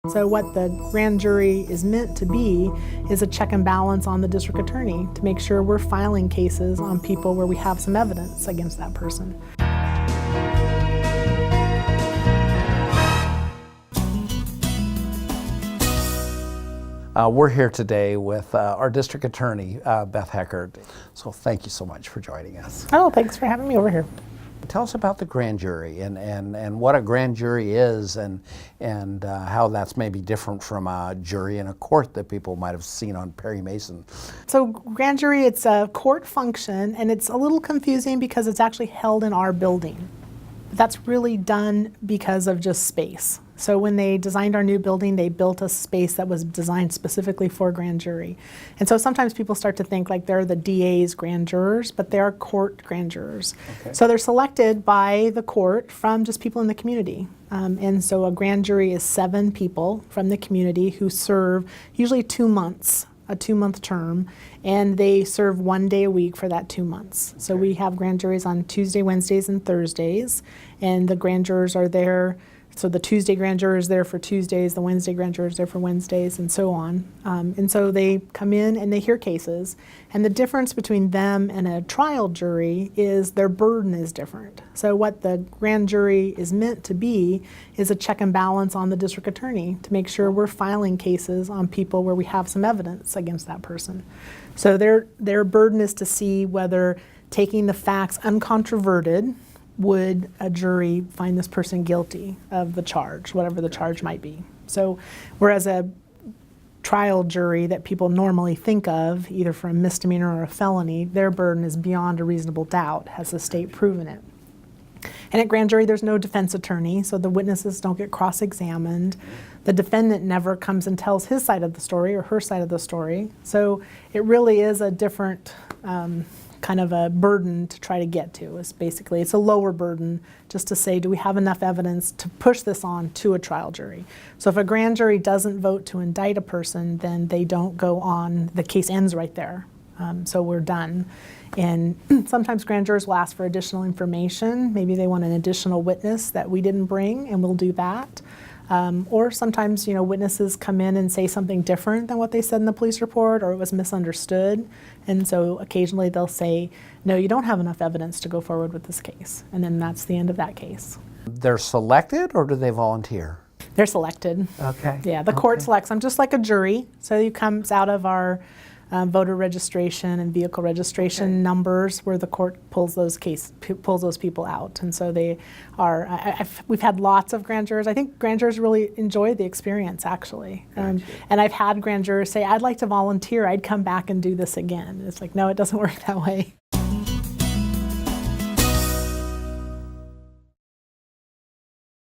So what the grand jury is meant to be is a check and balance on the district attorney to make sure we're filing cases on people where we have some evidence against that person. We're here today with our district attorney, Beth. So thank you so much for joining us. Oh, thanks for having me over here. Tell us about the grand jury and what a grand jury is and how that's maybe different from a jury in a court that people might have seen on Perry Mason. So grand jury, it's a court function, and it's a little confusing because it's actually held in our building. That's really done because of just space. So when they designed our new building, they built a space that was designed specifically for grand jury. And so sometimes people start to think like they're the DA's grand jurors, but they are court grand jurors. Okay. So they're selected by the court from just people in the community. And so a grand jury is 7 people from the community who serve usually 2 months, a 2-month term, and they serve 1 day a week for that 2 months. Okay. So we have grand juries on Tuesday, Wednesdays, and Thursdays, and the grand jurors are there. So the Tuesday grand juror is there for Tuesdays, the Wednesday grand juror is there for Wednesdays, and so on. And so they come in and they hear cases. And the difference between them and a trial jury is their burden is different. So what the grand jury is meant to be is a check and balance on the district attorney to make sure we're filing cases on people where we have some evidence against that person. So their burden is to see whether taking the facts uncontroverted, would a jury find this person guilty of the charge, whatever the charge might be. So whereas a trial jury that people normally think of, either for a misdemeanor or a felony, their burden is beyond a reasonable doubt. Has the state proven it? And at grand jury, there's no defense attorney, so the witnesses don't get cross-examined. The defendant never comes and tells his side of the story or her side of the story. So it really is a different kind of a burden to try to get to. It's a lower burden just to say, do we have enough evidence to push this on to a trial jury? So if a grand jury doesn't vote to indict a person, then they don't go on, the case ends right there. So we're done. And sometimes grand jurors will ask for additional information. Maybe they want an additional witness that we didn't bring, and we'll do that. Or sometimes, witnesses come in and say something different than what they said in the police report, or it was misunderstood. And so occasionally they'll say, no, you don't have enough evidence to go forward with this case. And then that's the end of that case. They're selected, or do they volunteer? They're selected. Okay. Yeah, the court selects them just like a jury. So it comes out of our voter registration and vehicle registration numbers, where the court pulls those people out. And so they are, we've had lots of grand jurors. I think grand jurors really enjoy the experience, actually. And I've had grand jurors say, I'd like to volunteer, I'd come back and do this again. It's like, no, it doesn't work that way.